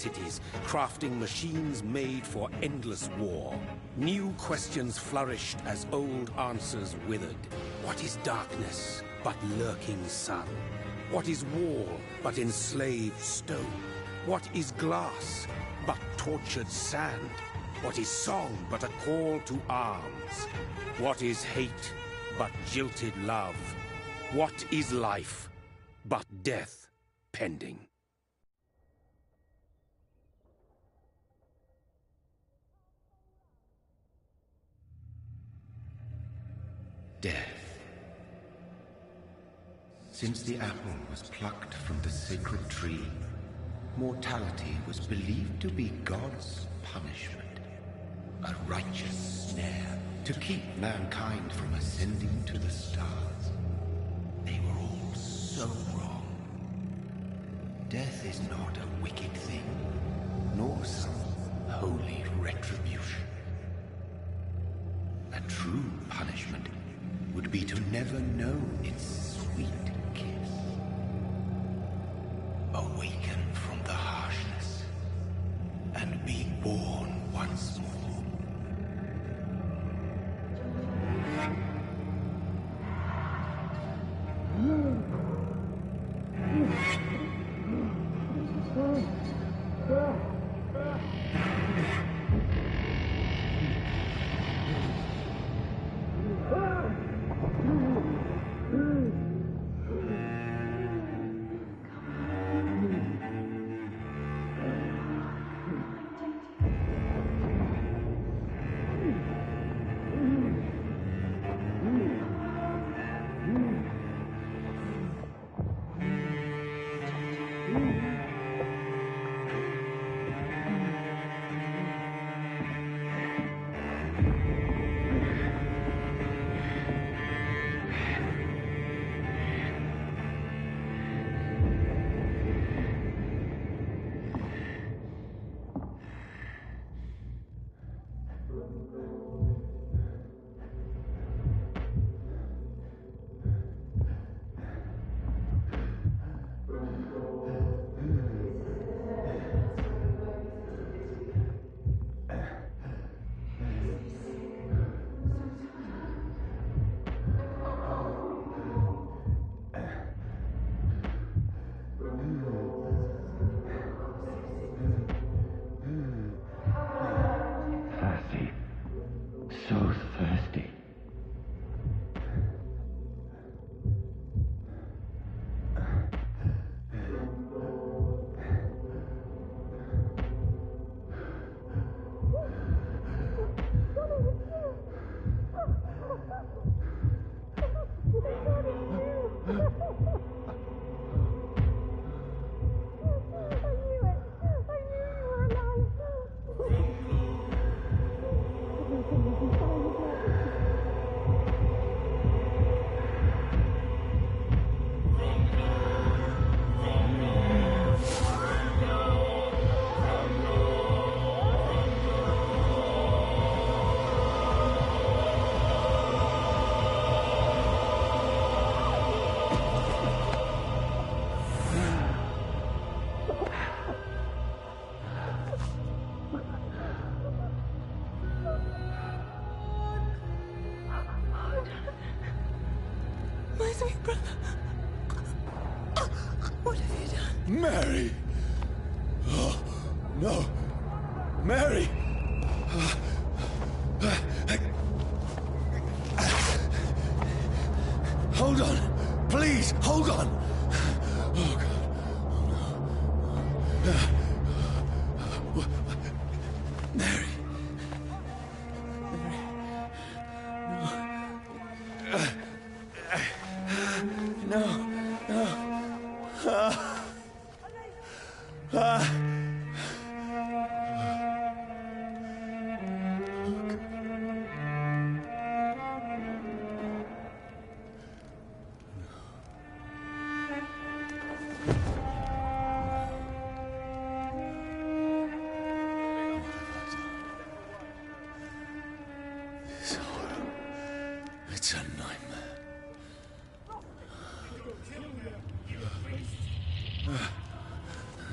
cities, crafting machines made for endless war. New questions flourished as old answers withered. What is darkness but lurking sun? What is wall but enslaved stone? What is glass but tortured sand? What is song but a call to arms? What is hate but jilted love? What is life but death pending? Death. Since the apple was plucked from the sacred tree, mortality was believed to be God's punishment, a righteous snare to keep mankind from ascending to the stars. They were all so wrong. Death is not a wicked thing, nor some holy retribution. A true punishment would be to never know its sweet kiss. Awaken from the harshness and be born once more. Mary! Oh, no! Mary! Hold on! Please, hold on! Oh, God. Oh, no. Mary. No. No. It's a nightmare.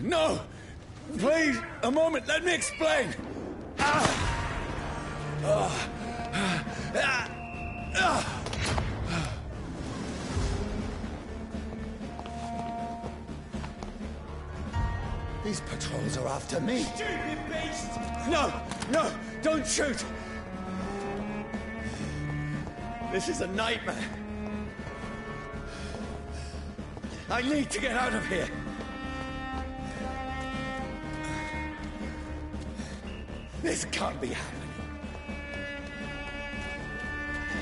No! Please! Please, a moment, let me explain! These patrols are after me. Stupid beast! No! No! Don't shoot! This is a nightmare. I need to get out of here. This can't be happening.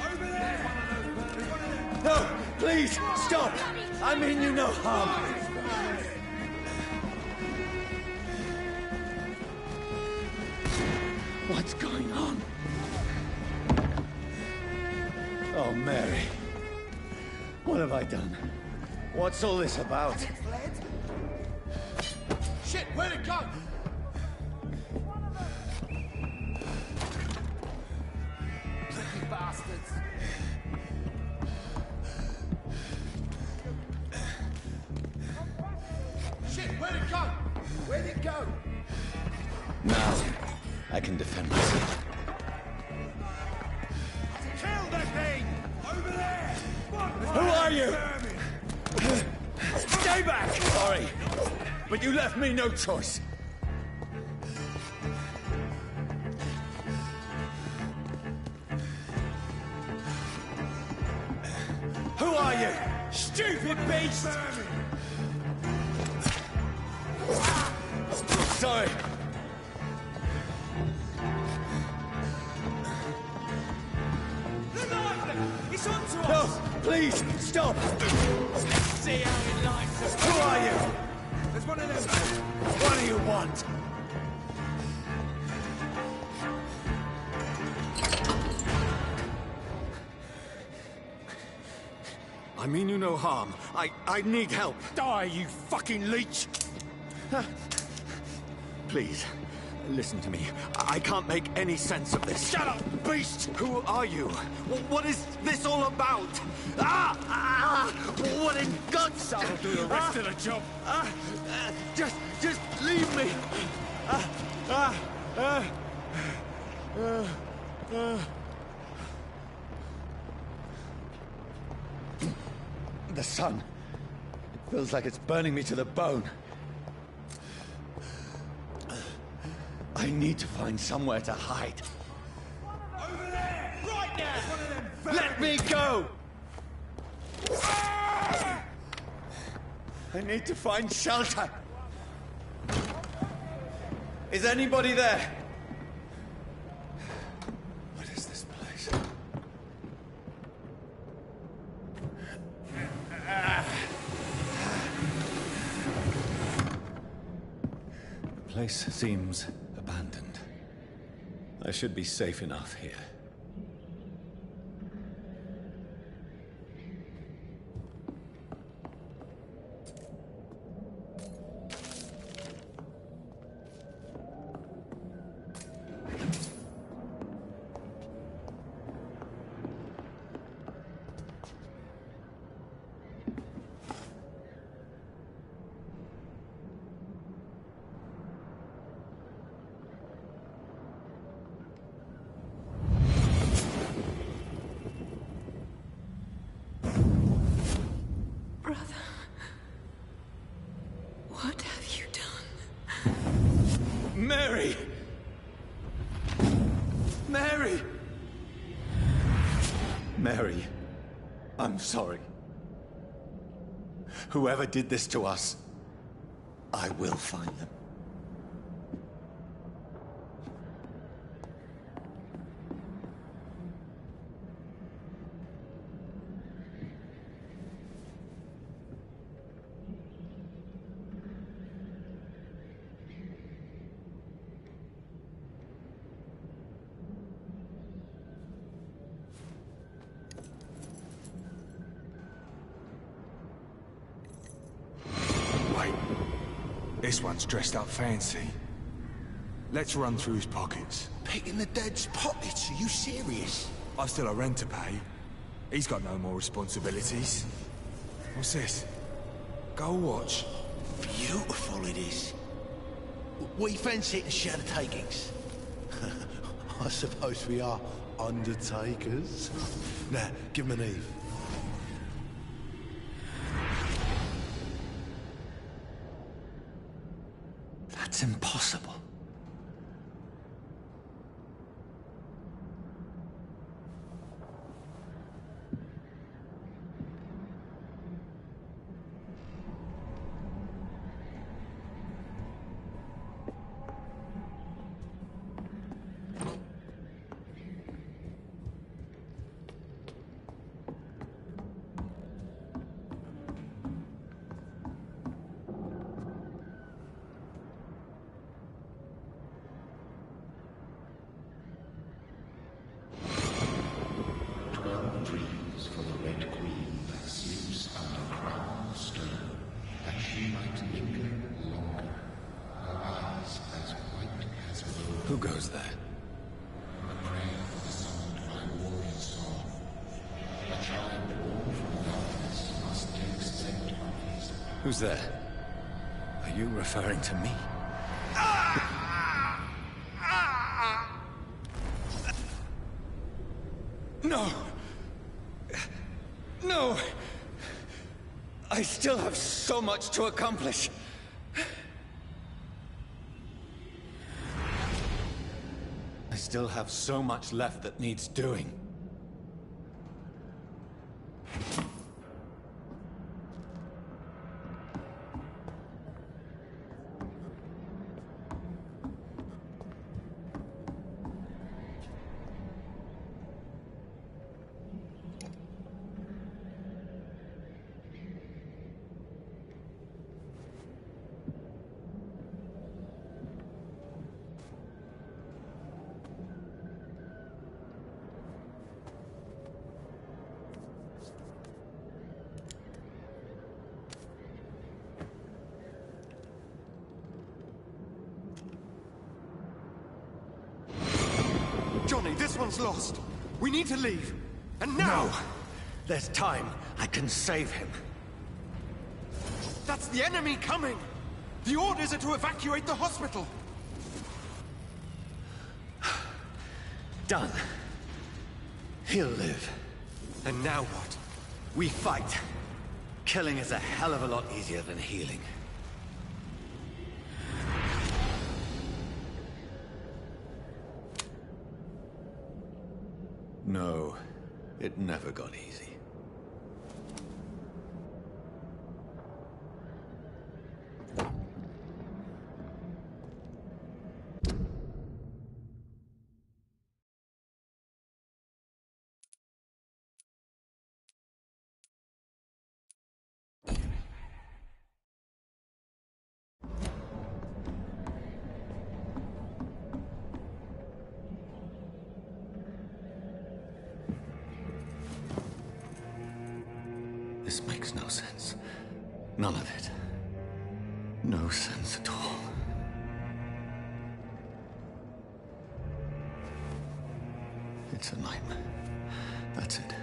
Over there! No! Please, stop! I mean you no harm. What's going on? Oh, Mary. What have I done? What's all this about? Shit, where'd it go? You bastards. Shit, where'd it go? Where'd it go? Now, I can defend myself. Kill the thing! Over there! Who are you? Stay back! Sorry, but you left me no choice. Who are you? Stupid beast! Sorry. Look after! It's onto No, us! please, stop! See how it likes us! Who are you? There's one of them! What do you want? I mean you no harm. I need help. Die, you fucking leech! Please, listen to me. I can't make any sense of this. Shut up, beast! Who are you? What is this all about? What in God's That'll do the rest of the job. Just leave me. The sun. It feels like it's burning me to the bone. I need to find somewhere to hide. Over there! Right now! One of them! Let me go! I need to find shelter. Is anybody there? What is this place? The place seems abandoned. I should be safe enough here. Brother, what have you done? Mary! Mary! Mary, I'm sorry. Whoever did this to us, I will find them. This one's dressed up fancy. Let's run through his pockets. Picking the dead's pockets? Are you serious? I've still a rent to pay. He's got no more responsibilities. What's this? Gold watch. Beautiful it is. We fence it and share the takings. I suppose we are undertakers. Now, give him an Eve. That's impossible. Who goes there? Who's there? Are you referring to me? No! No! I still have so much to accomplish. I still have so much left that needs doing. Johnny, this one's lost. We need to leave. And now! No! There's time. I can save him. That's the enemy coming! The orders are to evacuate the hospital! Done. He'll live. And now what? We fight. Killing is a hell of a lot easier than healing. No, it never got easy. This makes no sense. None of it. No sense at all. It's a nightmare. That's it.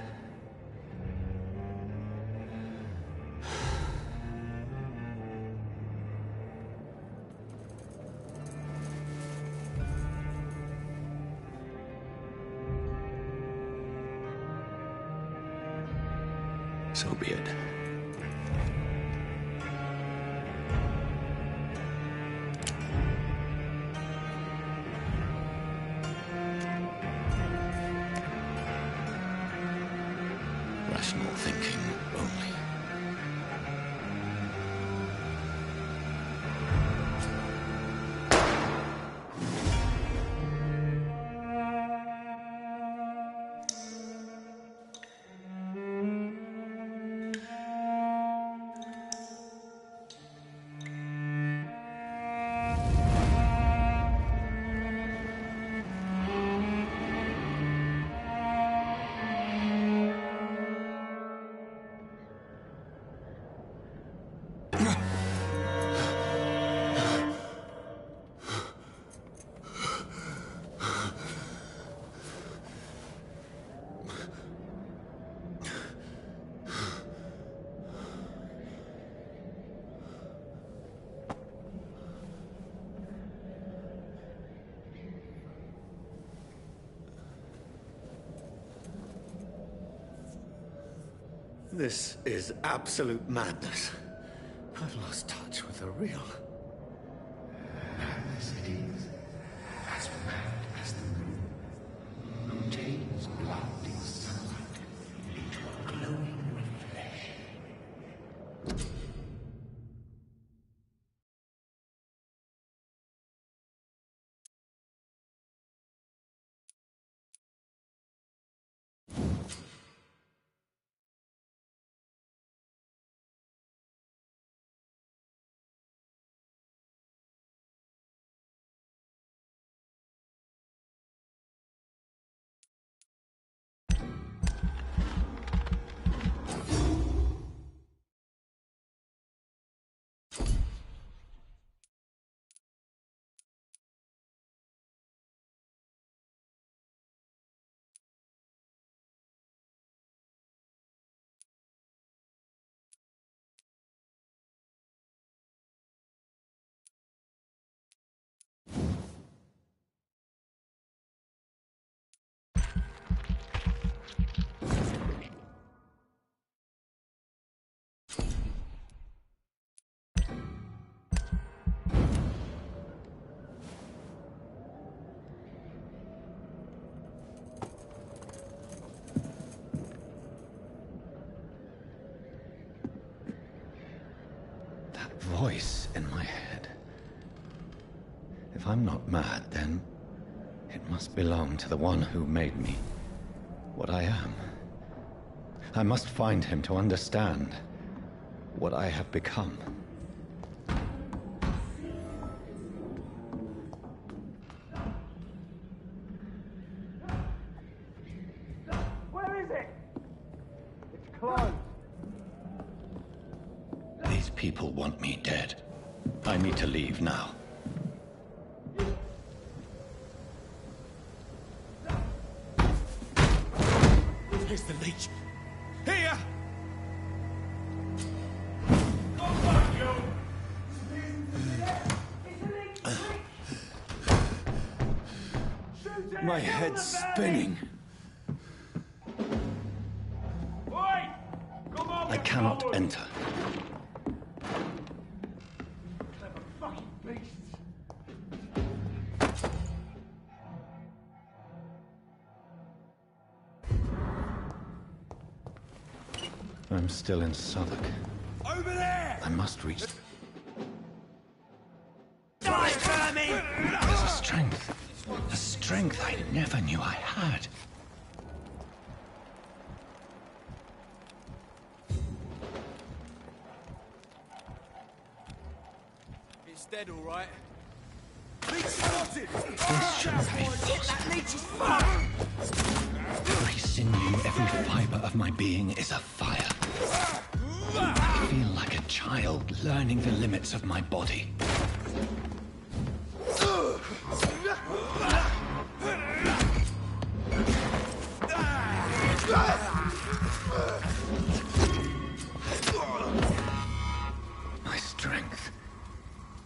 So be it. Rational thinking only. This is absolute madness. I've lost touch with the real. Madness it is, as mad as the moon, who takes blinding sunlight into a glowing reflection. Voice in my head. If I'm not mad, then it must belong to the one who made me what I am. I must find him to understand what I have become. Where is it? It's closed. These people want me dead. I need to leave now. Here's the leech. Here! My head's spinning. I cannot enter. I'm still in Southwark. Over there! I must reach... Die, vermin! There's a strength I never knew I had. It's dead, all right. Leech spotted! This shouldn't be That leech is fire! Every sinew, every fiber of my being is afire. I feel like a child learning the limits of my body. My strength,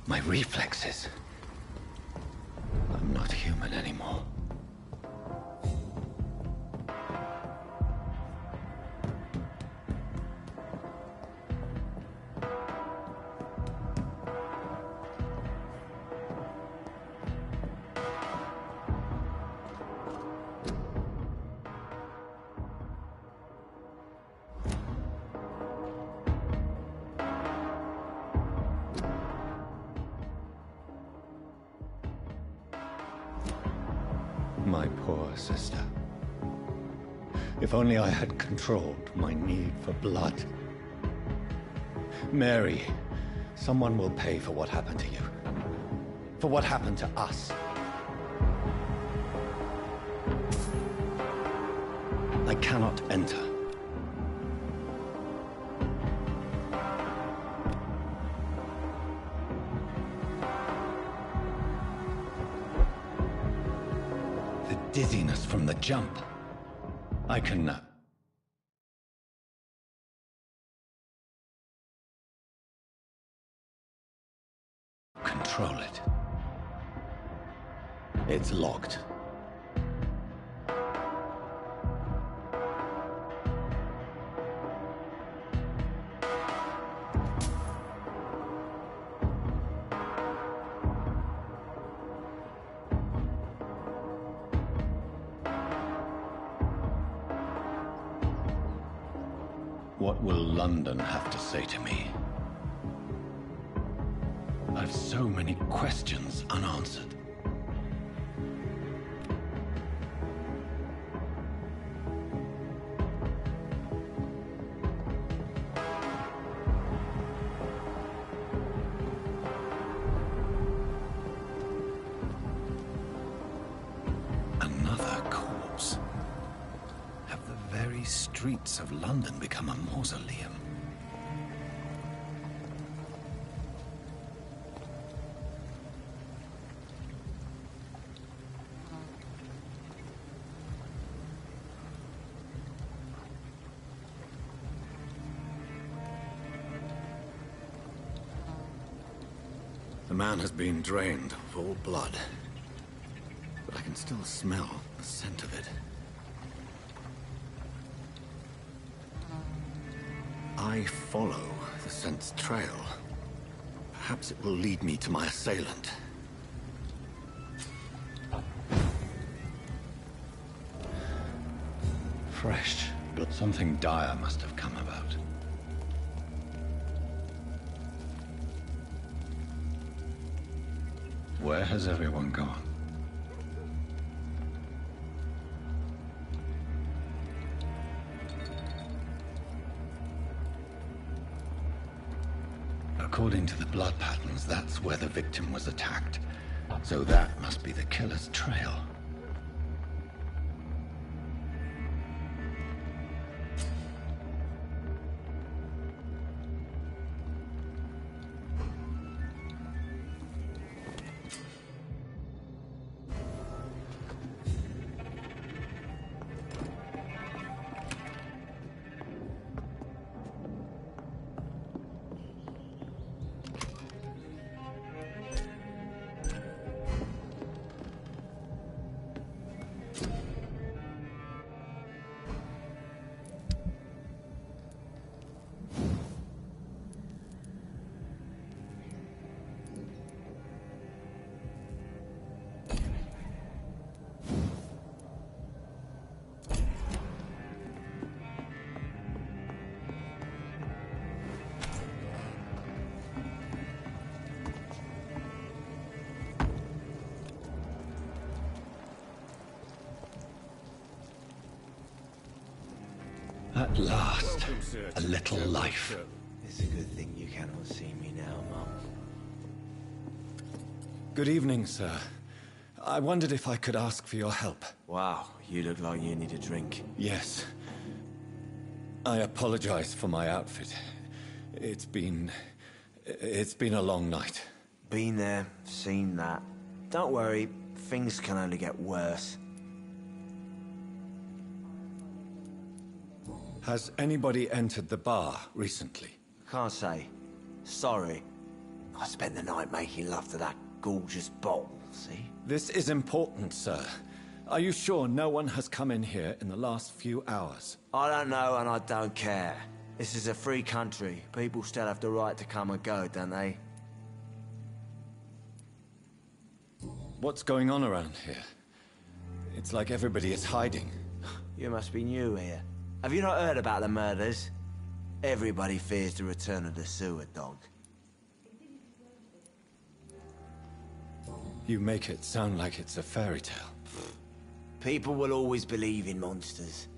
my reflexes. I'm not human anymore. My poor sister. If only I had controlled my need for blood. Mary, someone will pay for what happened to you. For what happened to us. I cannot enter. Dizziness from the jump. I can control it. It's locked. What will London have to say to me? I've so many questions unanswered. Another corpse. Have the very streets of London become a mausoleum? The man has been drained of all blood, but I can still smell the scent of it. I follow the scent's trail. Perhaps it will lead me to my assailant. Fresh, but something dire must have come about. Where has everyone gone? According to the blood patterns, that's where the victim was attacked. So that must be the killer's trail. At last, a little life. It's a good thing you cannot see me now, Mum. Good evening, sir. I wondered if I could ask for your help. Wow, you look like you need a drink. Yes. I apologize for my outfit. It's been a long night. Been there, seen that. Don't worry, things can only get worse. Has anybody entered the bar recently? Can't say. Sorry. I spent the night making love to that gorgeous bottle, see? This is important, sir. Are you sure no one has come in here in the last few hours? I don't know and I don't care. This is a free country. People still have the right to come and go, don't they? What's going on around here? It's like everybody is hiding. You must be new here. Have you not heard about the murders? Everybody fears the return of the sewer dog. You make it sound like it's a fairy tale. People will always believe in monsters.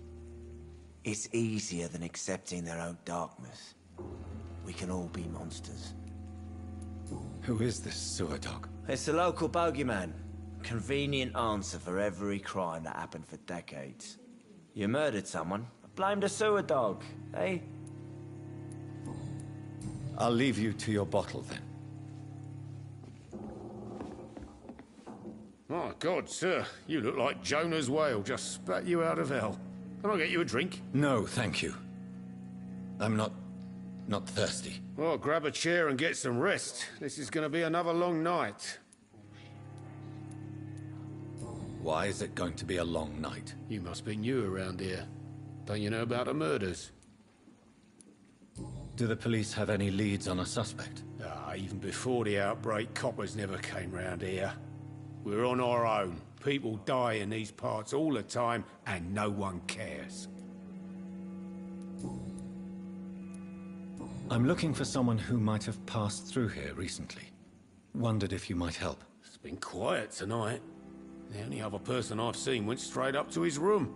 It's easier than accepting their own darkness. We can all be monsters. Who is this sewer dog? It's the local bogeyman. Convenient answer for every crime that happened for decades. You murdered someone, blame the sewer dog, eh? I'll leave you to your bottle, then. My God, sir, you look like Jonah's whale just spat you out of hell. Can I get you a drink? No, thank you. I'm not thirsty. Well, grab a chair and get some rest. This is going to be another long night. Why is it going to be a long night? You must be new around here. Don't you know about the murders? Do the police have any leads on a suspect? Even before the outbreak, coppers never came round here. We're on our own. People die in these parts all the time, and no one cares. I'm looking for someone who might have passed through here recently. Wondered if you might help. It's been quiet tonight. The only other person I've seen went straight up to his room.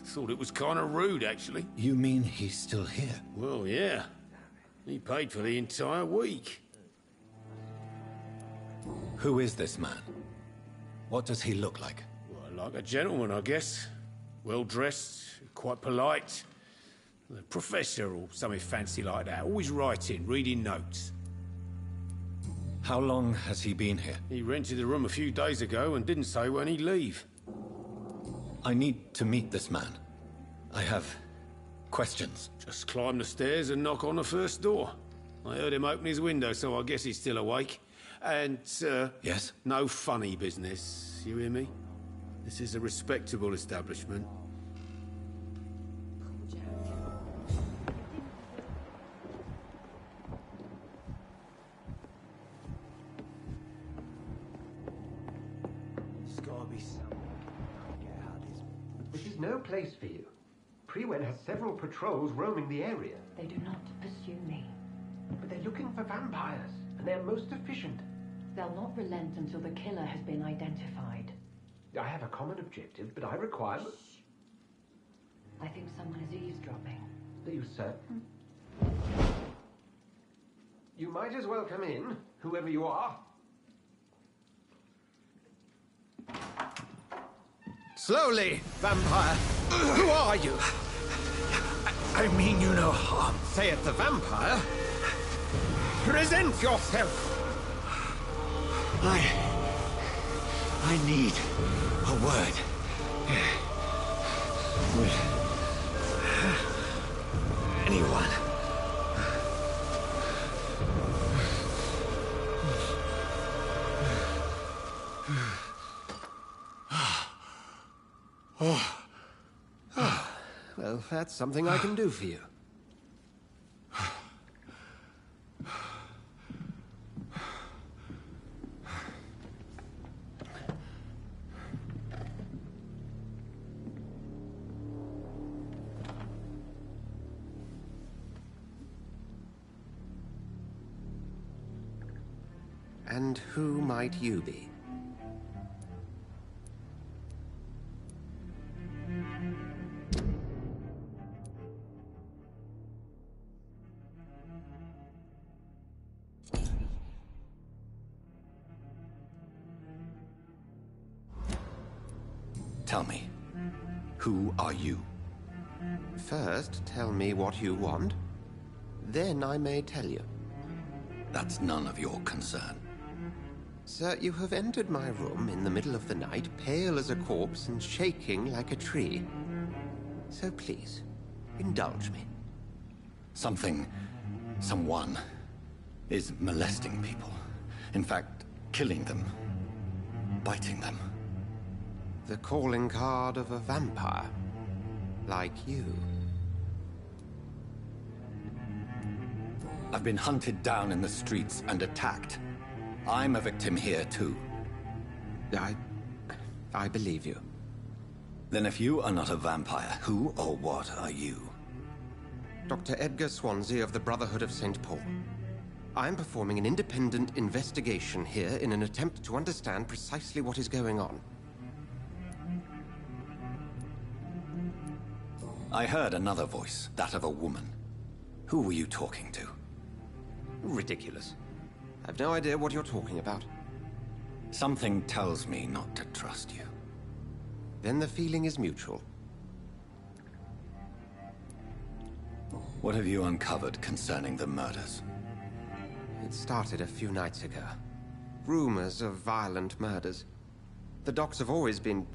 Thought it was kind of rude, actually. You mean he's still here? Well, yeah. He paid for the entire week. Who is this man? What does he look like? Well, like a gentleman, I guess. Well-dressed, quite polite. A professor or something fancy like that. Always writing, reading notes. How long has he been here? He rented the room a few days ago and didn't say when he'd leave. I need to meet this man. I have questions. Just climb the stairs and knock on the first door. I heard him open his window, so I guess he's still awake. And, Yes? no funny business, you hear me? This is a respectable establishment. There's gotta be something. Get out of this. This is no place for you. Prewen has several patrols roaming the area. They do not pursue me. But they're looking for vampires, and they're most efficient. They'll not relent until the killer has been identified. I have a common objective, but I require... I think someone is eavesdropping. Are you certain? You might as well come in, whoever you are. Slowly, vampire. Who are you? I mean you no harm. Say it, the vampire. Present yourself. I need a word. With anyone. Well, that's something I can do for you. And who might you be? Tell me, who are you? First, tell me what you want. Then I may tell you. That's none of your concern. Sir, you have entered my room in the middle of the night, pale as a corpse and shaking like a tree. So please, indulge me. Someone is molesting people. In fact, killing them. Biting them. The calling card of a vampire. Like you. I've been hunted down in the streets and attacked. I'm a victim here, too. I believe you. Then if you are not a vampire, who or what are you? Dr. Edgar Swansea of the Brotherhood of St. Paul. I'm performing an independent investigation here in an attempt to understand precisely what is going on. I heard another voice, that of a woman. Who were you talking to? Ridiculous. I've no idea what you're talking about. Something tells me not to trust you. Then the feeling is mutual. What have you uncovered concerning the murders? It started a few nights ago. Rumors of violent murders. The docks have always been,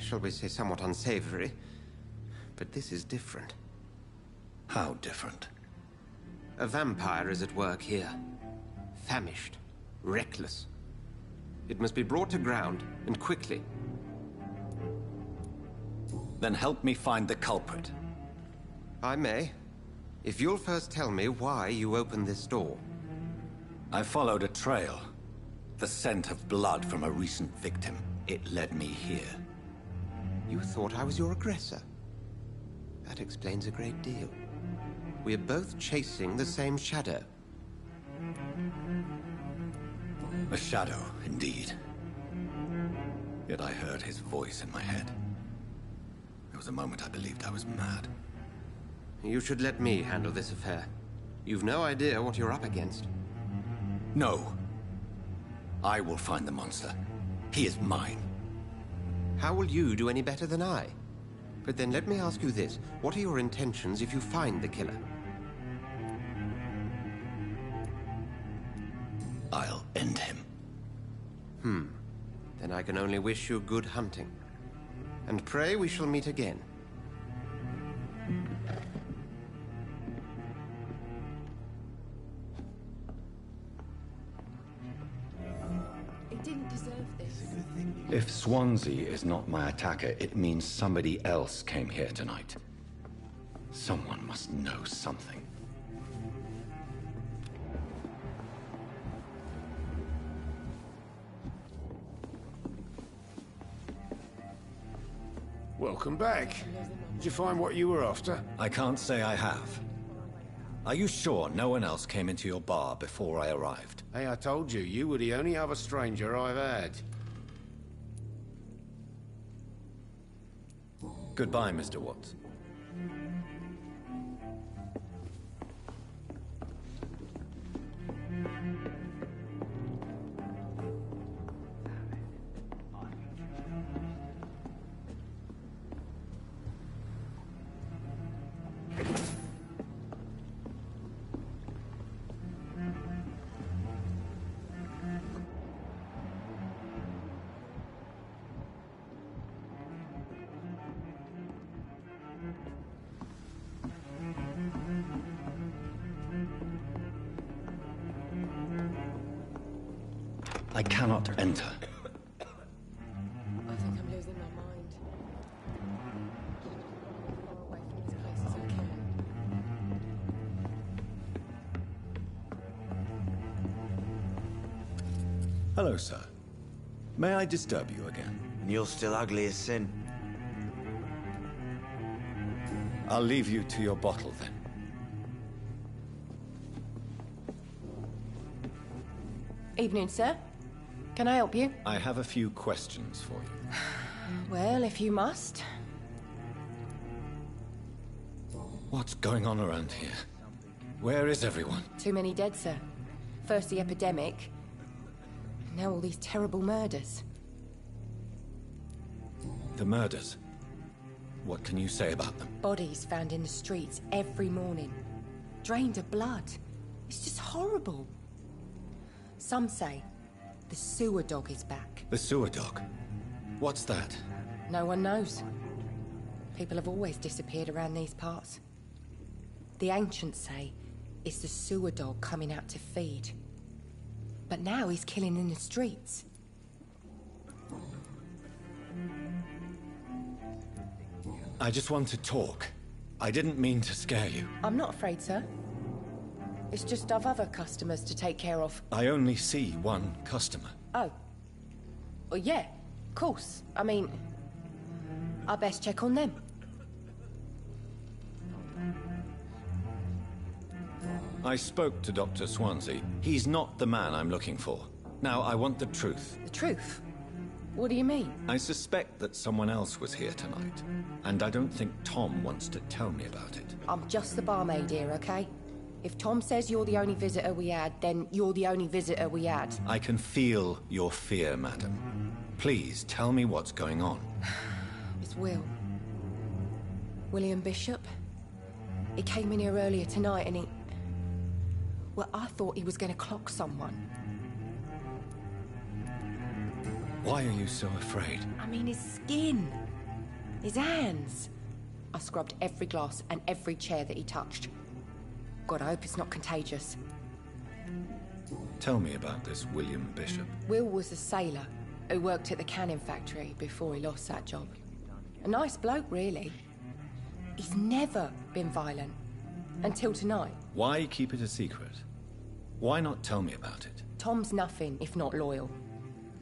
shall we say, somewhat unsavory. But this is different. How different? A vampire is at work here. Famished. Reckless. It must be brought to ground, and quickly. Then help me find the culprit. I may. If you'll first tell me why you opened this door. I followed a trail. The scent of blood from a recent victim. It led me here. You thought I was your aggressor. That explains a great deal. We're both chasing the same shadow. A shadow, indeed. Yet I heard his voice in my head. There was a moment I believed I was mad. You should let me handle this affair. You've no idea what you're up against. No. I will find the monster. He is mine. How will you do any better than I? But then let me ask you this. What are your intentions if you find the killer? I'll end him. Then I can only wish you good hunting. And pray we shall meet again. It didn't deserve this. If Swansea is not my attacker, it means somebody else came here tonight. Someone must know something. Welcome back. Did you find what you were after? I can't say I have. Are you sure no one else came into your bar before I arrived? Hey, I told you, you were the only other stranger I've had. Goodbye, Mr. Watts. I cannot enter. I think I'm losing my mind. As far away from this place as I can. Hello, sir. May I disturb you again? And you're still ugly as sin. I'll leave you to your bottle, then. Evening, sir. Can I help you? I have a few questions for you. Well, if you must. What's going on around here? Where is everyone? Too many dead, sir. First the epidemic, now all these terrible murders. The murders. What can you say about them? Bodies found in the streets every morning. Drained of blood. It's just horrible. Some say the sewer dog is back. The sewer dog? What's that? No one knows. People have always disappeared around these parts. The ancients say it's the sewer dog coming out to feed. But now he's killing in the streets. I just want to talk. I didn't mean to scare you. I'm not afraid, sir. It's just I've other customers to take care of. I only see one customer. Oh. Well, yeah, of course. I mean, I best check on them. I spoke to Dr. Swansea. He's not the man I'm looking for. Now, I want the truth. The truth? What do you mean? I suspect that someone else was here tonight. And I don't think Tom wants to tell me about it. I'm just the barmaid here, okay? If Tom says you're the only visitor we had, then you're the only visitor we had. I can feel your fear, madam. Please, tell me what's going on. It's Will. William Bishop. He came in here earlier tonight and he... Well, I thought he was going to clock someone. Why are you so afraid? I mean, his skin. His hands. I scrubbed every glass and every chair that he touched. God, I hope it's not contagious. Tell me about this William Bishop. Will was a sailor who worked at the canning factory before he lost that job. A nice bloke, really. He's never been violent. Until tonight. Why keep it a secret? Why not tell me about it? Tom's nothing if not loyal.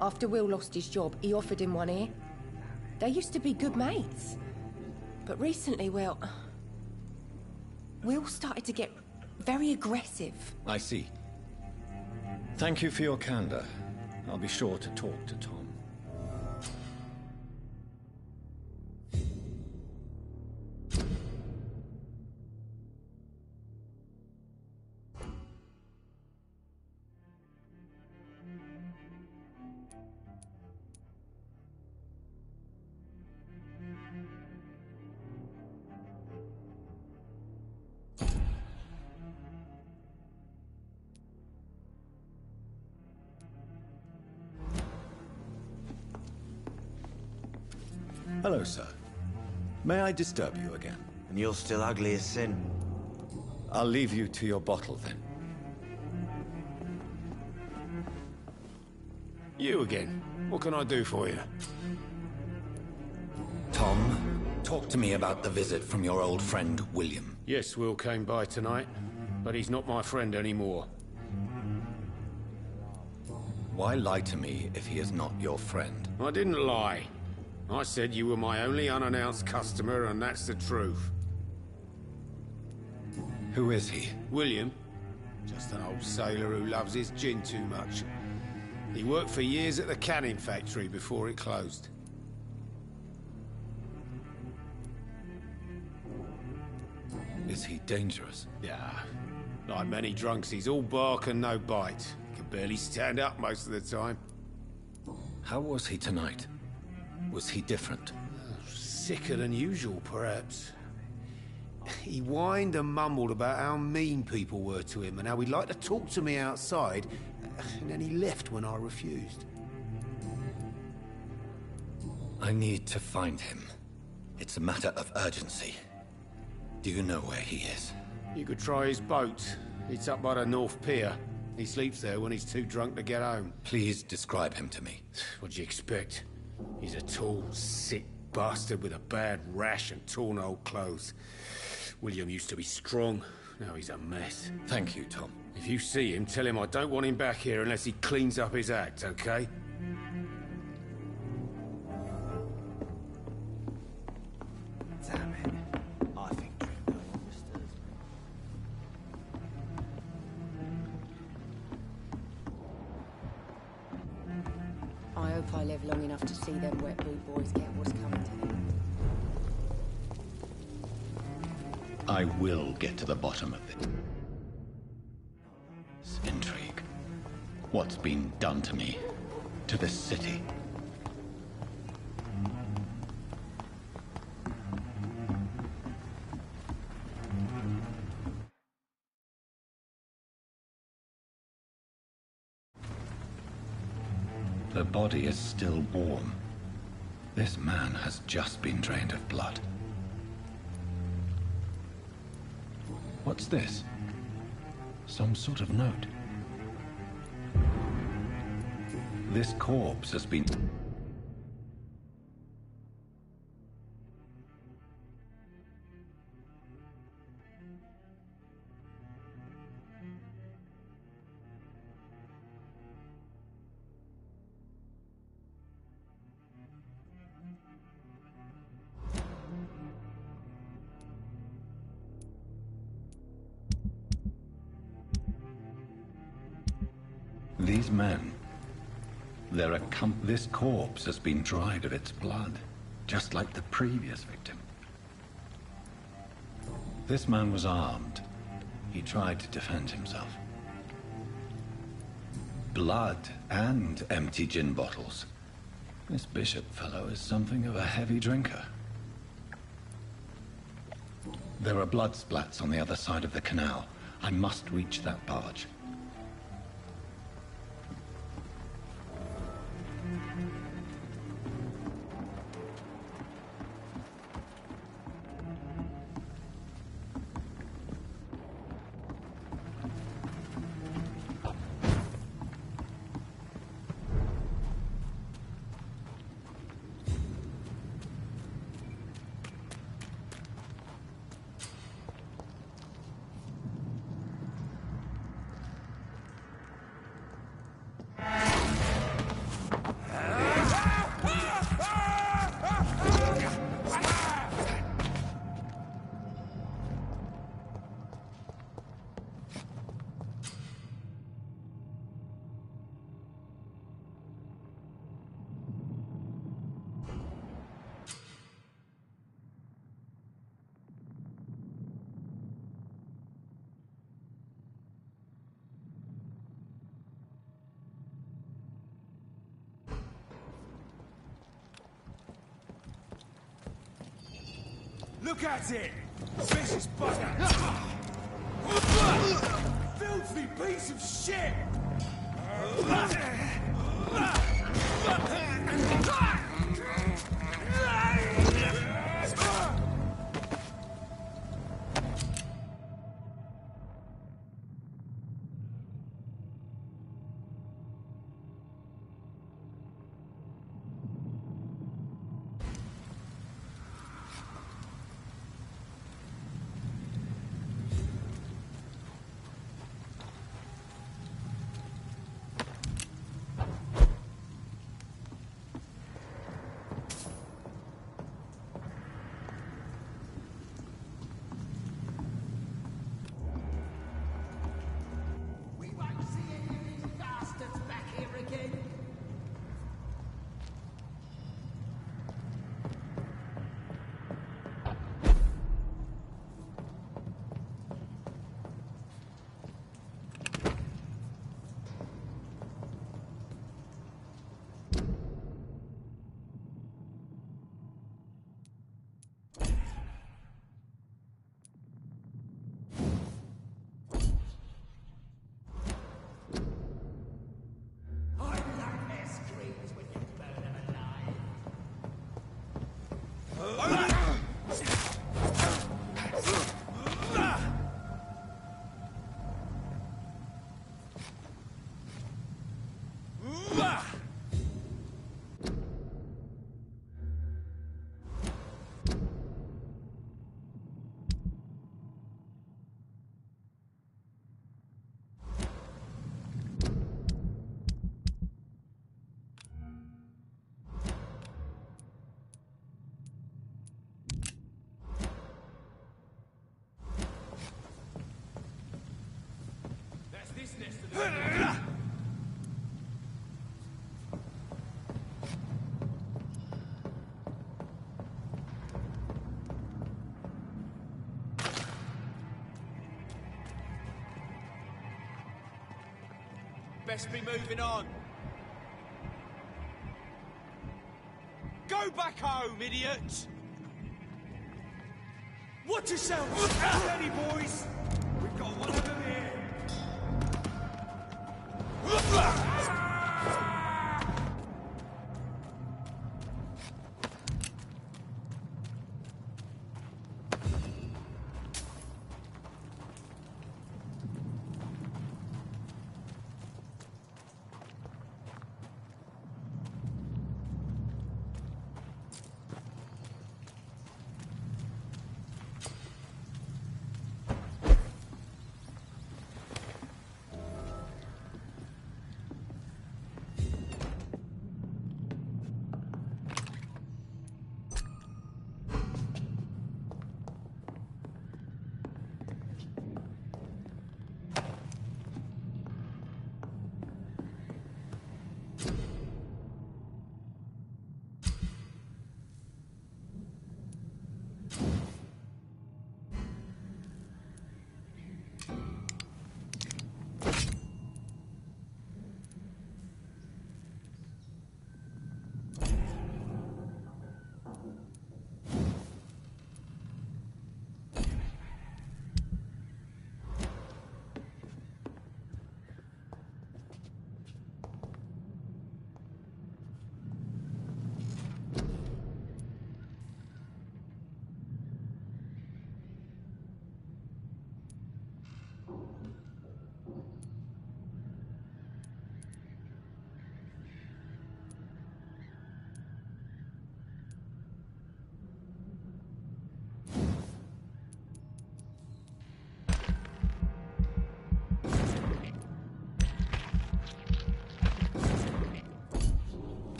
After Will lost his job, he offered him one ear. They used to be good mates. But recently, well... Will started to get very aggressive. I see. Thank you for your candor. I'll be sure to talk to Tom. Hello, sir. May I disturb you again? And you're still ugly as sin. I'll leave you to your bottle, then. You again. What can I do for you? Tom, talk to me about the visit from your old friend, William. Yes, Will came by tonight, but he's not my friend anymore. Why lie to me if he is not your friend? I didn't lie. I said you were my only unannounced customer, and that's the truth. Who is he? William. Just an old sailor who loves his gin too much. He worked for years at the canning factory before it closed. Is he dangerous? Yeah. Like many drunks, he's all bark and no bite. He can barely stand up most of the time. How was he tonight? Was he different? Sicker than usual, perhaps. He whined and mumbled about how mean people were to him and how he'd like to talk to me outside, and then he left when I refused. I need to find him. It's a matter of urgency. Do you know where he is? You could try his boat. It's up by the North Pier. He sleeps there when he's too drunk to get home. Please describe him to me. What'd you expect? He's a tall, sick bastard with a bad rash and torn old clothes. William used to be strong. Now he's a mess. Thank you, Tom. If you see him, tell him I don't want him back here unless he cleans up his act, okay? Damn it. I think Tringo understands me. I hope I live long enough to see them wet boot boys get what's coming to them. I will get to the bottom of it. This intrigue. What's been done to me? To this city? The body is still warm. This man has just been drained of blood. What's this? Some sort of note. This corpse has been... These men, this corpse has been dried of its blood, just like the previous victim. This man was armed. He tried to defend himself. Blood and empty gin bottles. This bishop fellow is something of a heavy drinker. There are blood splats on the other side of the canal. I must reach that barge. Look at it! Vicious bugger! Filthy piece of shit! Best be moving on. Go back home, idiot! Watch yourselves! Steady, boys! We've got one of them here!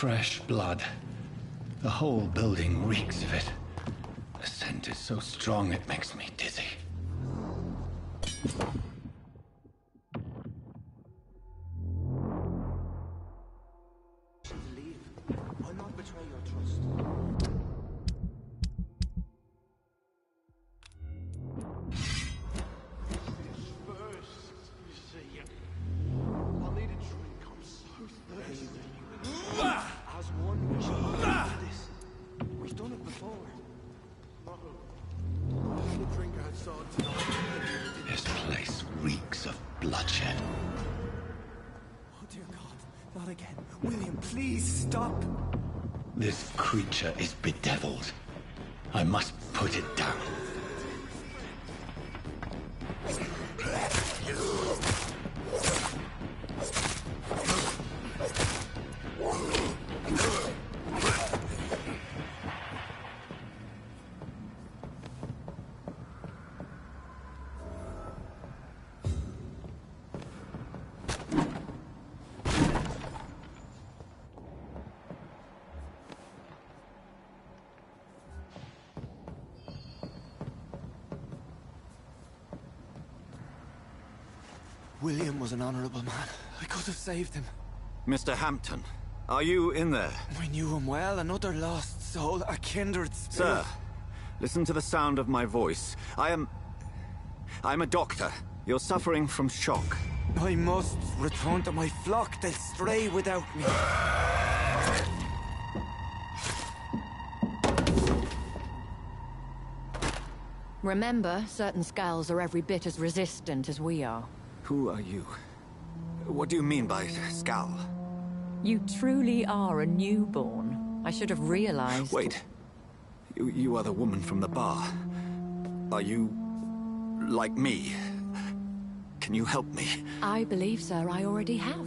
fresh blood. The whole building reeks of it. The scent is so strong it makes me dizzy. Why not betray your trust? First, you see, I need a drink. I'm so thirsty. As one wish to this. We've done it before. No. I'll have a drink outside tonight. This place reeks of bloodshed. Oh dear God, not again. William, please stop. This creature is bedeviled. I must put it down. William was an honorable man. I could have saved him. Mr. Hampton, are you in there? I knew him well, another lost soul, a kindred spirit. Sir, listen to the sound of my voice. I'm a doctor. You're suffering from shock. I must return to my flock. They'll stray without me. Remember, certain skulls are every bit as resistant as we are. Who are you? What do you mean by skull? You truly are a newborn. I should have realized. Wait. You are the woman from the bar. Are you... like me? Can you help me? I believe, sir, I already have.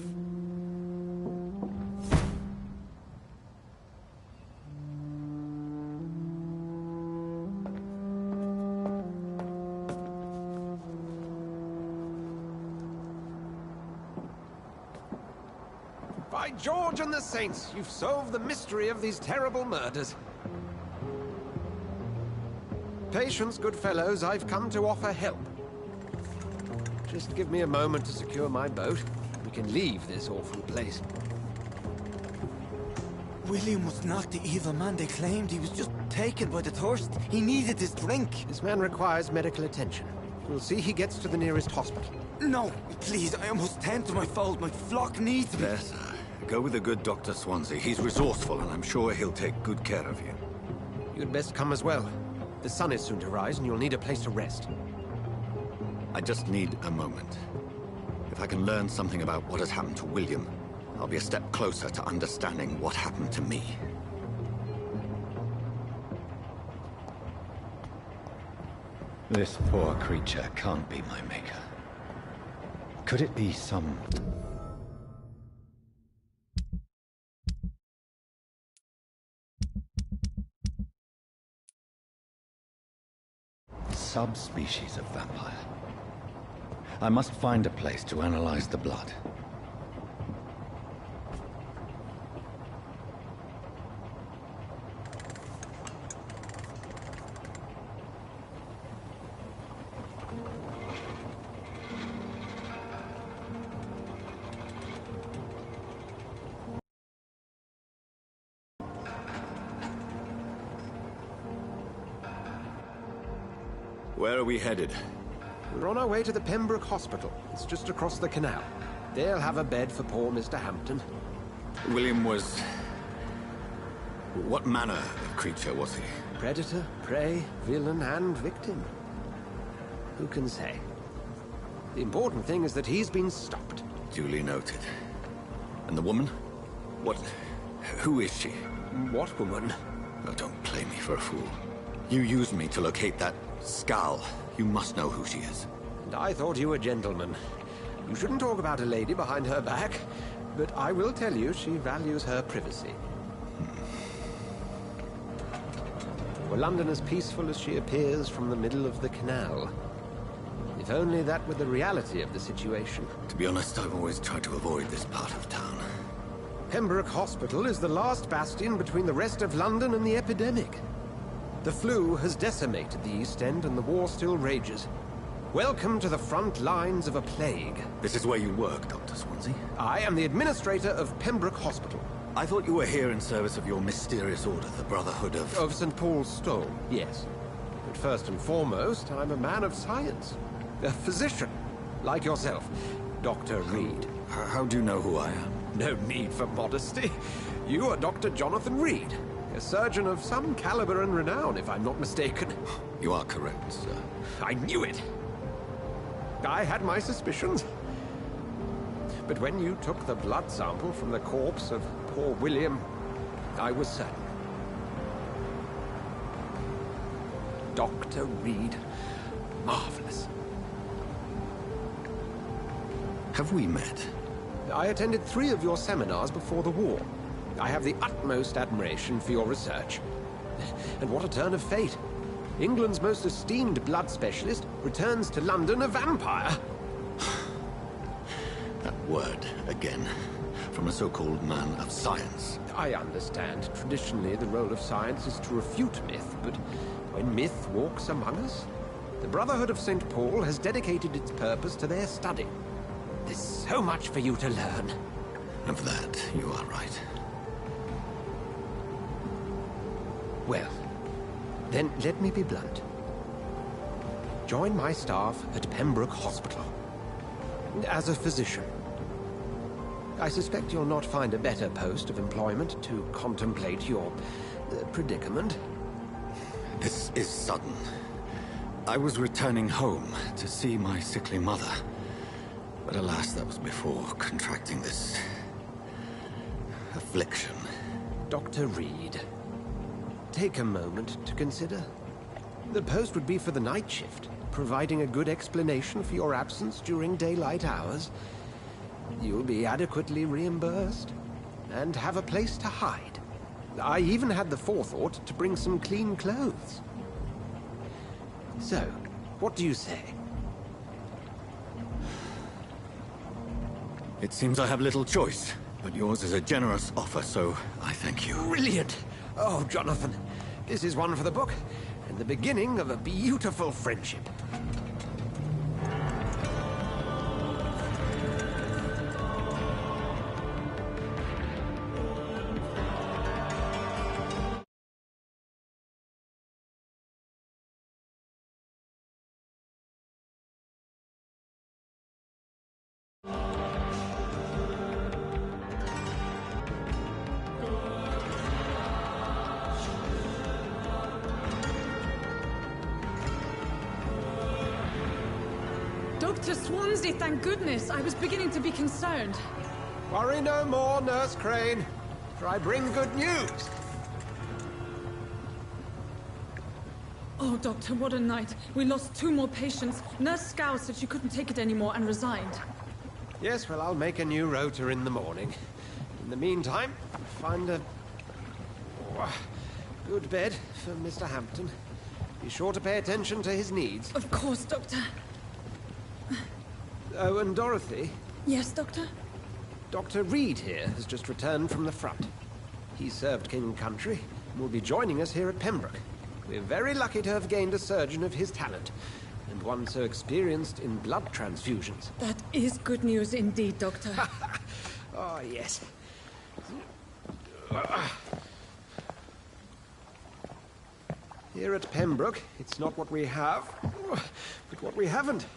By George and the Saints, you've solved the mystery of these terrible murders. Patience, good fellows, I've come to offer help. Just give me a moment to secure my boat. We can leave this awful place. William was not the evil man they claimed. He was just taken by the thirst. He needed his drink. This man requires medical attention. We'll see he gets to the nearest hospital. No, please, I must tend to my fold. My flock needs me. There, sir. Go with the good Dr. Swansea. He's resourceful, and I'm sure he'll take good care of you. You'd best come as well. The sun is soon to rise, and you'll need a place to rest. I just need a moment. If I can learn something about what has happened to William, I'll be a step closer to understanding what happened to me. This poor creature can't be my maker. Could it be some... subspecies of vampire? I must find a place to analyze the blood. Where are we headed? We're on our way to the Pembroke Hospital. It's just across the canal. They'll have a bed for poor Mr. Hampton. William was... what manner of creature was he? Predator, prey, villain, and victim. Who can say? The important thing is that he's been stopped. Duly noted. And the woman? What... who is she? What woman? Oh, don't play me for a fool. You used me to locate that skull. You must know who she is. And I thought you a gentleman. You shouldn't talk about a lady behind her back, but I will tell you she values her privacy. Were London as peaceful as she appears from the middle of the canal? If only that were the reality of the situation. To be honest, I've always tried to avoid this part of town. Pembroke Hospital is the last bastion between the rest of London and the epidemic. The flu has decimated the East End and the war still rages. Welcome to the front lines of a plague. This is where you work, Dr. Swansea? I am the administrator of Pembroke Hospital. I thought you were here in service of your mysterious order, the Brotherhood of... Of St. Paul's Stole, yes. But first and foremost, I'm a man of science. A physician, like yourself, Dr. Reed. How do you know who I am? No need for modesty. You are Dr. Jonathan Reed, a surgeon of some caliber and renown, if I'm not mistaken. You are correct, sir. I knew it! I had my suspicions. But when you took the blood sample from the corpse of poor William, I was certain. Dr. Reed. Marvelous. Have we met? I attended 3 of your seminars before the war. I have the utmost admiration for your research. And what a turn of fate. England's most esteemed blood specialist returns to London a vampire. That word, again. From a so-called man of science. I understand. Traditionally, the role of science is to refute myth, but when myth walks among us, the Brotherhood of St. Paul has dedicated its purpose to their study. There's so much for you to learn. Of that, you are right. Well, then let me be blunt. Join my staff at Pembroke Hospital. As a physician. I suspect you'll not find a better post of employment to contemplate your predicament. This is sudden. I was returning home to see my sickly mother. But alas, that was before contracting this... affliction. Dr. Reed, take a moment to consider. The post would be for the night shift, providing a good explanation for your absence during daylight hours. You'll be adequately reimbursed, and have a place to hide. I even had the forethought to bring some clean clothes. So, what do you say? It seems I have little choice, but yours is a generous offer, so I thank you. Brilliant! Oh, Jonathan, this is one for the book, and the beginning of a beautiful friendship. Dr. Swansea, thank goodness. I was beginning to be concerned. Worry no more, Nurse Crane, for I bring good news. Oh, Doctor, what a night. We lost 2 more patients. Nurse Scow said she couldn't take it anymore and resigned. Yes, well, I'll make a new rota in the morning. In the meantime, find a... good bed for Mr. Hampton. Be sure to pay attention to his needs. Of course, Doctor. Oh, and Dorothy? Yes, Doctor? Dr. Reed here has just returned from the front. He served King and Country and will be joining us here at Pembroke. We're very lucky to have gained a surgeon of his talent, and one so experienced in blood transfusions. That is good news indeed, Doctor. Oh, yes. Here at Pembroke, it's not what we have, but what we haven't.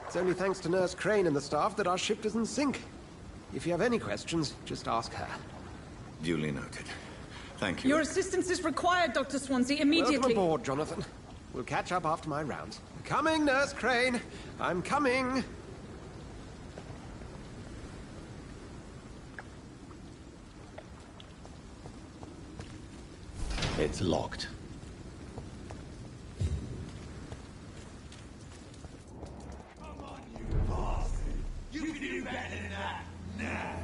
It's only thanks to Nurse Crane and the staff that our ship doesn't sink. If you have any questions, just ask her. Duly noted. Thank you. Your assistance is required, Dr. Swansea, immediately. Welcome aboard, Jonathan. We'll catch up after my rounds. Coming, Nurse Crane. I'm coming. It's locked. You can do better than that. Now,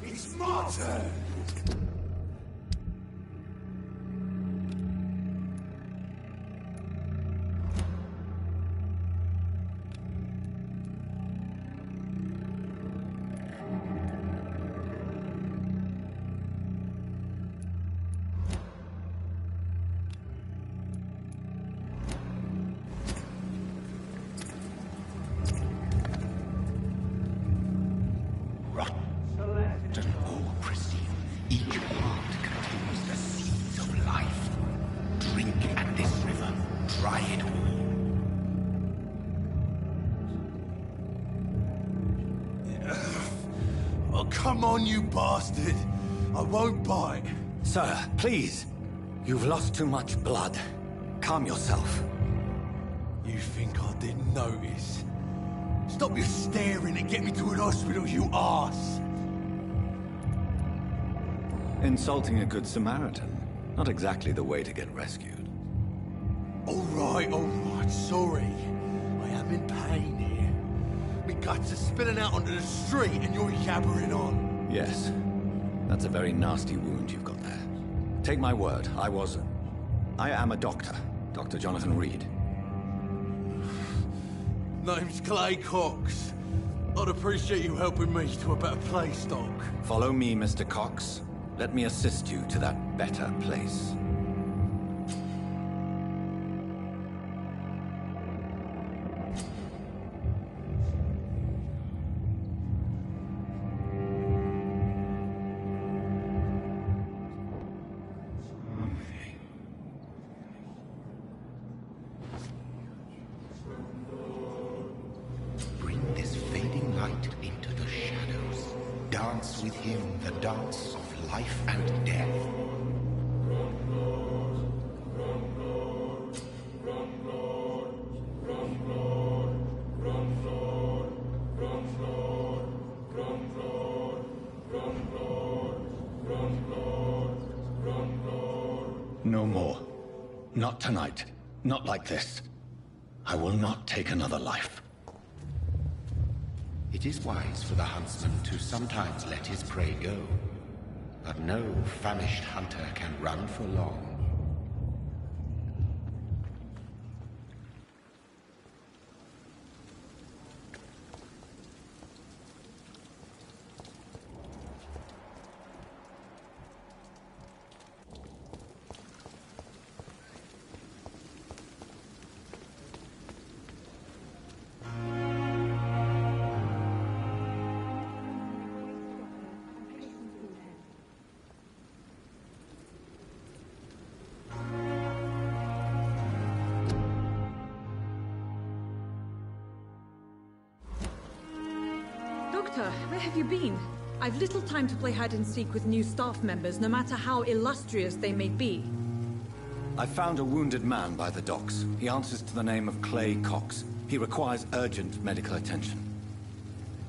it's my turn. Oh, come on, you bastard! I won't bite. Sir, please. You've lost too much blood. Calm yourself. You think I didn't notice? Stop your staring and get me to an hospital, you arse! Insulting a good Samaritan. Not exactly the way to get rescued. Alright, sorry. I am in pain here. Me guts are spilling out onto the street and you're yabbering on. Yes. That's a very nasty wound you've got there. Take my word, I am a doctor. Dr. Jonathan Reed. Name's Clay Cox. I'd appreciate you helping me to a better place, Doc. Follow me, Mr. Cox. Let me assist you to that better place. Bring this fading light into the shadows. Dance with him the dance of life and death. No more. Not tonight. Not like this. I will not take another life. It is wise for the huntsman to sometimes let his prey go. But no famished hunter can run for long. Doctor, where have you been? I've little time to play hide and seek with new staff members, no matter how illustrious they may be. I found a wounded man by the docks. He answers to the name of Clay Cox. He requires urgent medical attention.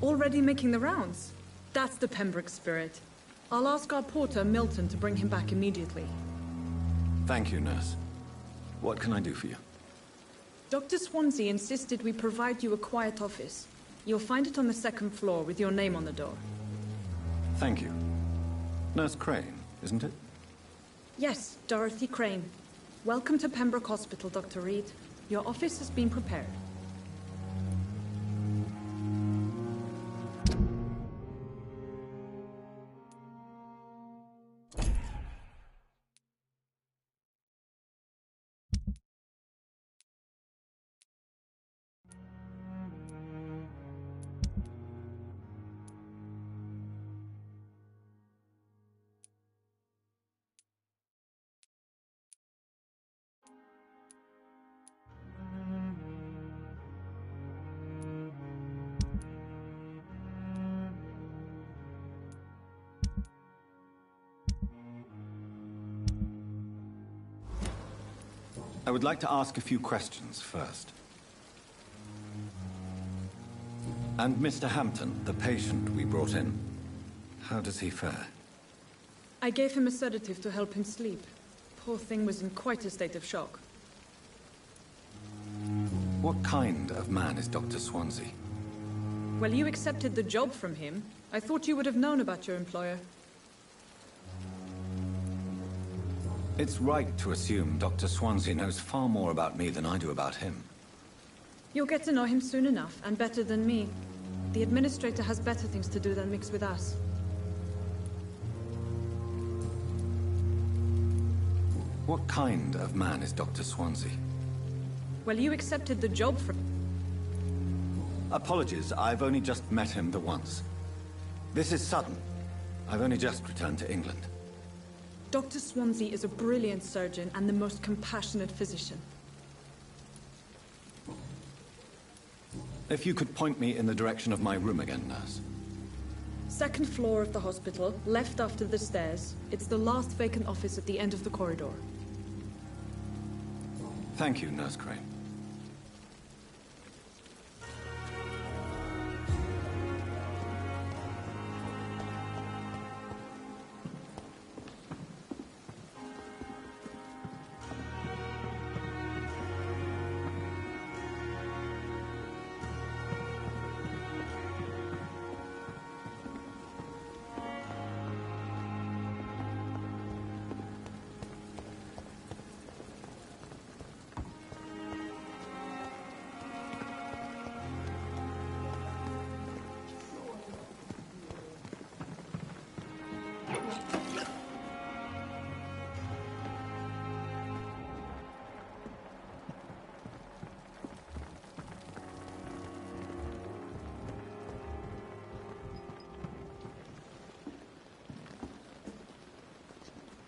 Already making the rounds? That's the Pembroke spirit. I'll ask our porter, Milton, to bring him back immediately. Thank you, nurse. What can I do for you? Dr. Swansea insisted we provide you a quiet office. You'll find it on the second floor with your name on the door. Thank you. Nurse Crane, isn't it? Yes, Dorothy Crane. Welcome to Pembroke Hospital, Dr. Reed. Your office has been prepared. I would like to ask a few questions first. And Mr. Hampton, the patient we brought in, how does he fare? I gave him a sedative to help him sleep. Poor thing was in quite a state of shock. What kind of man is Dr. Swansea? Well, you accepted the job from him. I thought you would have known about your employer. It's right to assume Dr. Swansea knows far more about me than I do about him. You'll get to know him soon enough, and better than me. The administrator has better things to do than mix with us. What kind of man is Dr. Swansea? Well, you accepted the job from... Apologies, I've only just met him the once. This is sudden. I've only just returned to England. Dr. Swansea is a brilliant surgeon and the most compassionate physician. If you could point me in the direction of my room again, nurse. Second floor of the hospital, left after the stairs. It's the last vacant office at the end of the corridor. Thank you, Nurse Crane.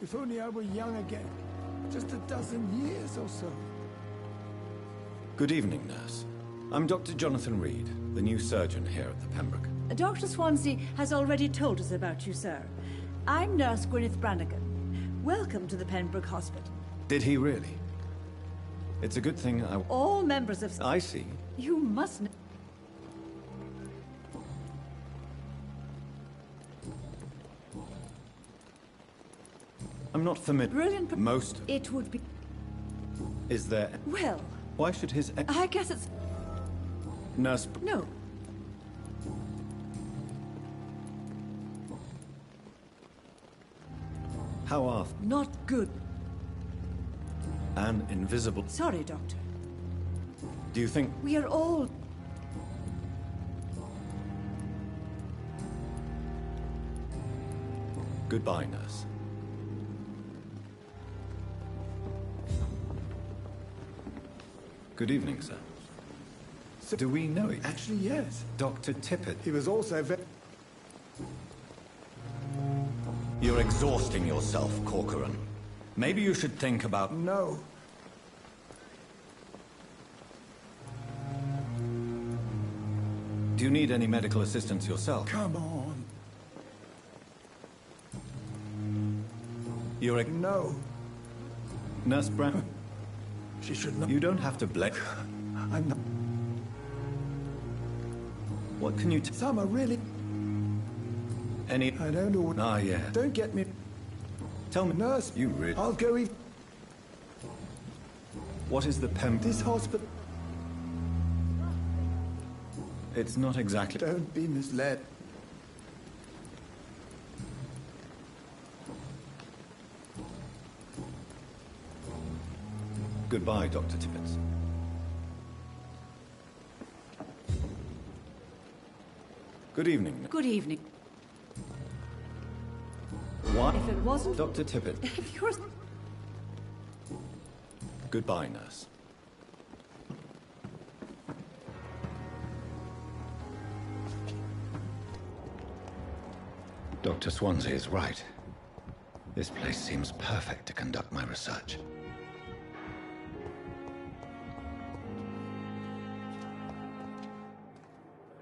If only I were young again. Just a dozen years or so. Good evening, nurse. I'm Dr. Jonathan Reed, the new surgeon here at the Pembroke. Dr. Swansea has already told us about you, sir. I'm Nurse Gwyneth Brannigan. Welcome to the Pembroke Hospital. Did he really? It's a good thing All members of... I see. You must... I'm not familiar. Brilliant. Most. It would be... Is there... Well... Why should his... I guess it's... Nurse... No. How are... Not good. An invisible... Sorry, Doctor. Do you think... We are all... Goodbye, nurse. Good evening, sir. Do we know it? Actually, yes. Dr. Tippett. He was also You're exhausting yourself, Corcoran. Maybe you should think about... No. Do you need any medical assistance yourself? Come on. You're No. Nurse Brown. She should not... You don't have to blame... I'm not... What can you... Some are really... Any... I don't know... Ah, yeah. Don't get me... Tell me... Nurse... You really... I'll go even... What is the Pem... This hospital... It's not exactly... Don't be misled. Goodbye, Dr. Tippett. Good evening. Good evening. What? If it wasn't... Dr. Tippett. If you're... Goodbye, nurse. Dr. Swansea is right. This place seems perfect to conduct my research.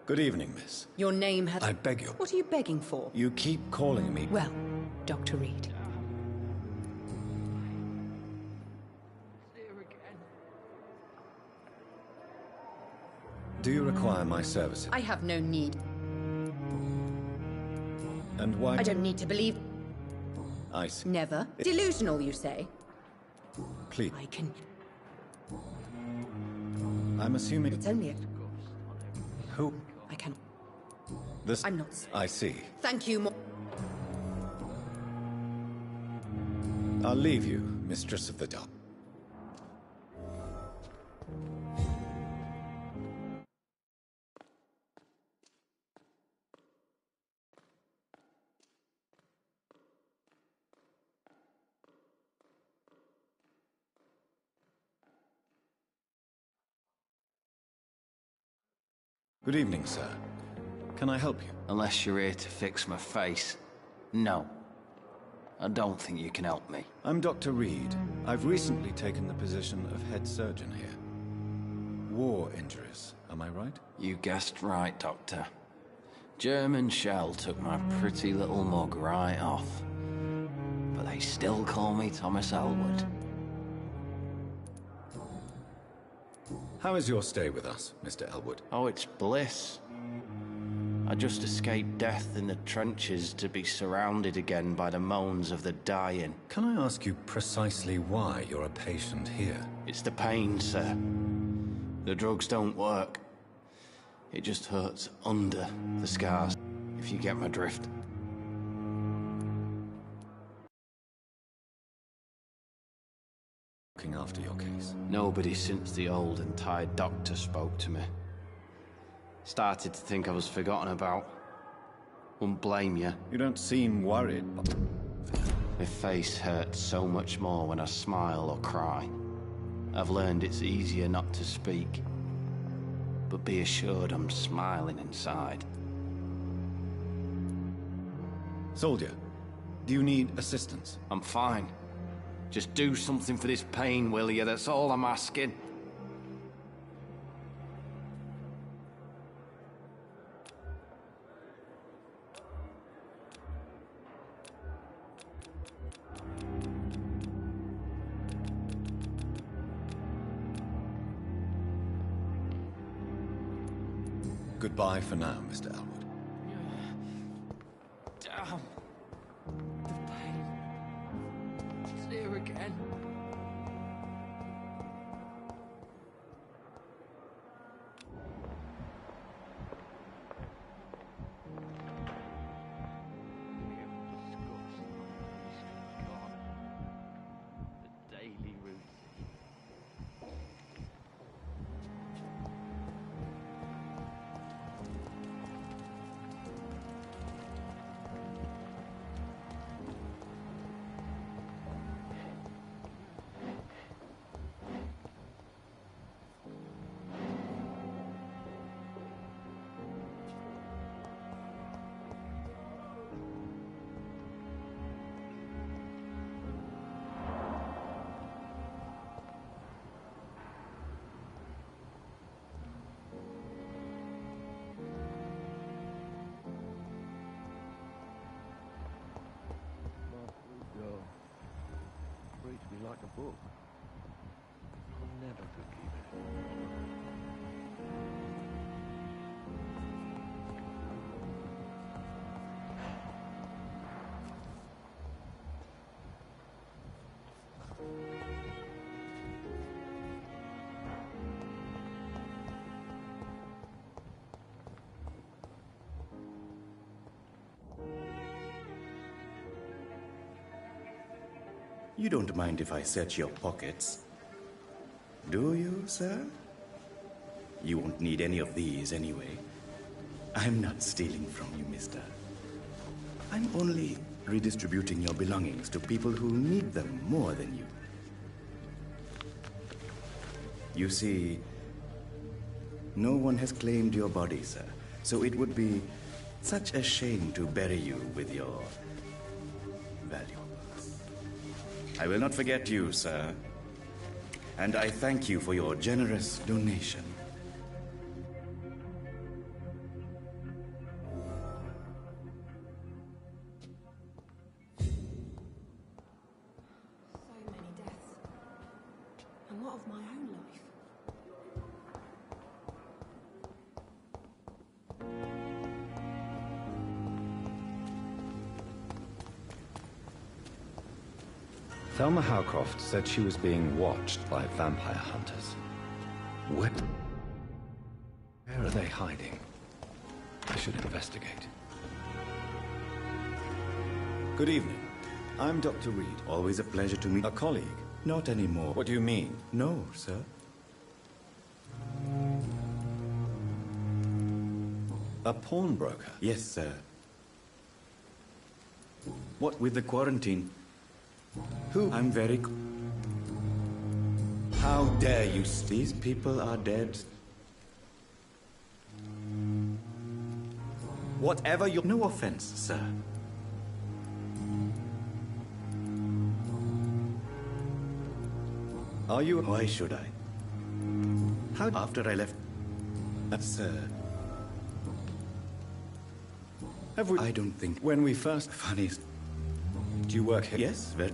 Good evening, miss. Your name has... I beg you. What are you begging for? You keep calling me... Well, Dr. Reed. Do you require my services? I have no need. And why... I don't need to believe... I see. Never. Delusional, you say? Please. I can... I'm assuming... It's only a... Who? I can... This... I'm not... I see. Thank you, I'll leave you, Mistress of the Dark. Good evening, sir. Can I help you? Unless you're here to fix my face. No. I don't think you can help me. I'm Dr. Reed. I've recently taken the position of head surgeon here. War injuries, am I right? You guessed right, Doctor. German shell took my pretty little mug right off. But they still call me Thomas Elwood. How is your stay with us, Mr. Elwood? Oh, it's bliss. I just escaped death in the trenches to be surrounded again by the moans of the dying. Can I ask you precisely why you're a patient here? It's the pain, sir. The drugs don't work. It just hurts under the scars, if you get my drift. Looking after your case. Nobody since the old and tired doctor spoke to me. Started to think I was forgotten about. Wouldn't blame you. You don't seem worried. My face hurts so much more when I smile or cry. I've learned it's easier not to speak. But be assured I'm smiling inside. Soldier, do you need assistance? I'm fine. Just do something for this pain, will you? That's all I'm asking. Goodbye for now, Mr. Elwood. Damn. The pain. It's here again. The daily routine. Reads me like a book. I'll never forgive it. You don't mind if I search your pockets, do you, sir? You won't need any of these anyway. I'm not stealing from you, mister. I'm only redistributing your belongings to people who need them more than you. You see, no one has claimed your body, sir, so it would be such a shame to bury you with your valuables. I will not forget you, sir, and I thank you for your generous donation. And what of my own life? Thelma Howcroft said she was being watched by vampire hunters. Where are they hiding? I should investigate. Good evening. I'm Dr. Reed. Always a pleasure to meet a colleague. Not anymore. What do you mean? No, sir. A pawnbroker? Yes, sir. What with the quarantine? Who? I'm very... How dare you? These people are dead. Whatever you... No offense, sir. Are you... Why should I? How... After I left... Sir... Have we... I don't think... When we first... Funny... Do you work here? Yes, very...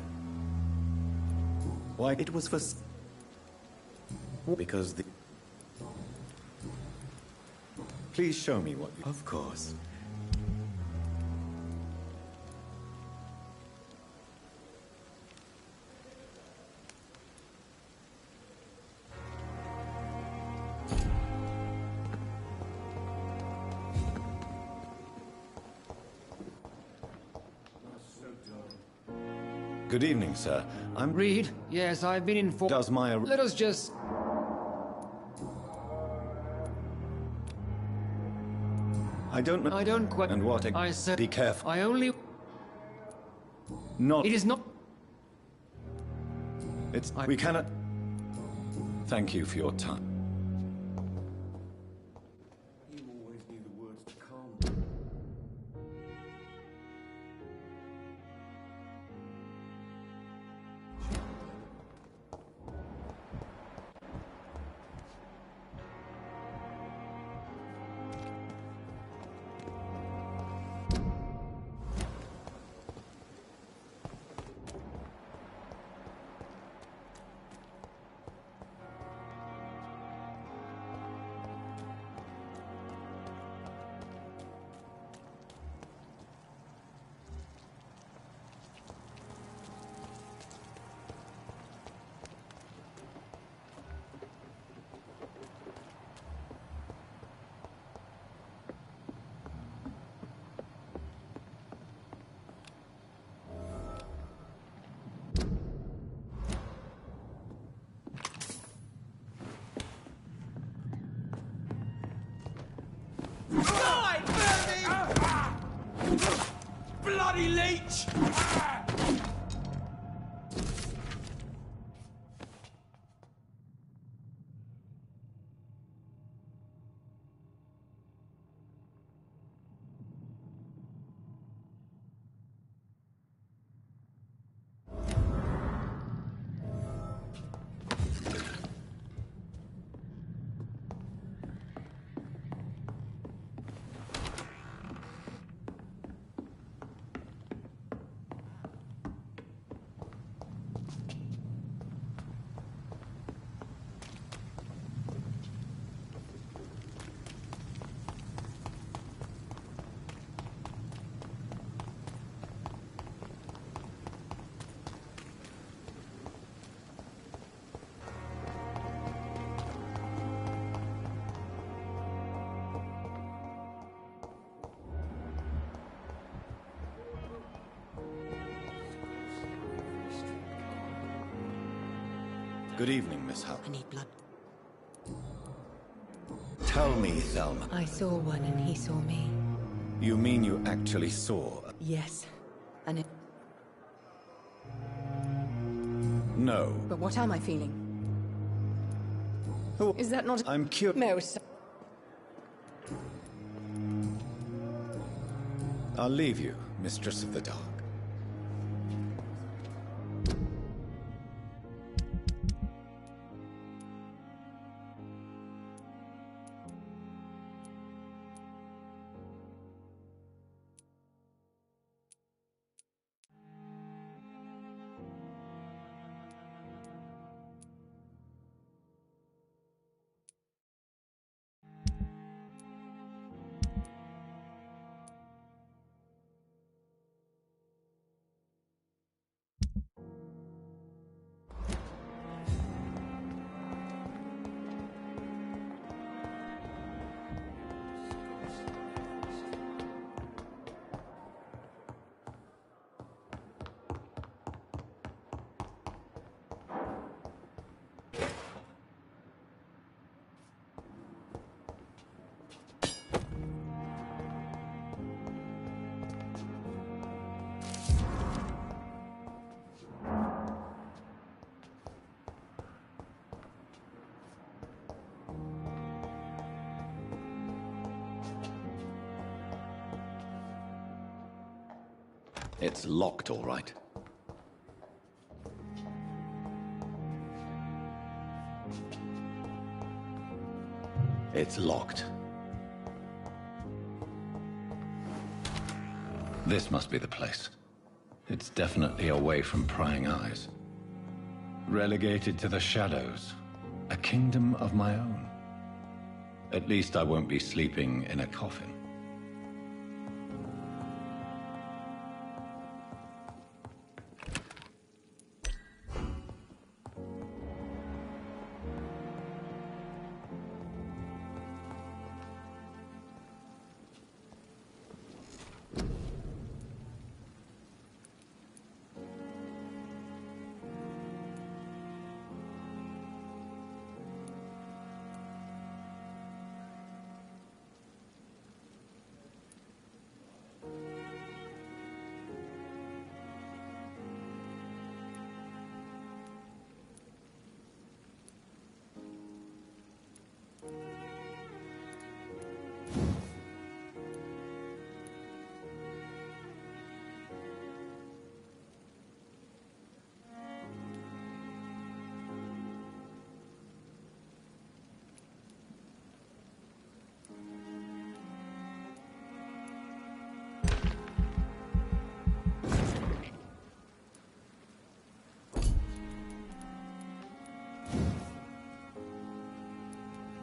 Why? It was for... Because the... Please show me what you... Of course. Good evening, sir. I'm... Reed? Yes, I've been informed. Does my... Let us just... I don't know... I don't quite... And what... I said... Be careful. I only... Not... It is not... It's... We cannot... Thank you for your time. You always knew the words to calm. Die, Bernie! Bloody leech! Good evening, Miss Hunt. I need blood. Tell me, Thelma. I saw one and he saw me. You mean you actually saw? Yes. And it... No. But what am I feeling? Who... Is that not... I'm curious. No, sir. I'll leave you, Mistress of the Dark. It's locked, all right. It's locked. This must be the place. It's definitely away from prying eyes. Relegated to the shadows. A kingdom of my own. At least I won't be sleeping in a coffin.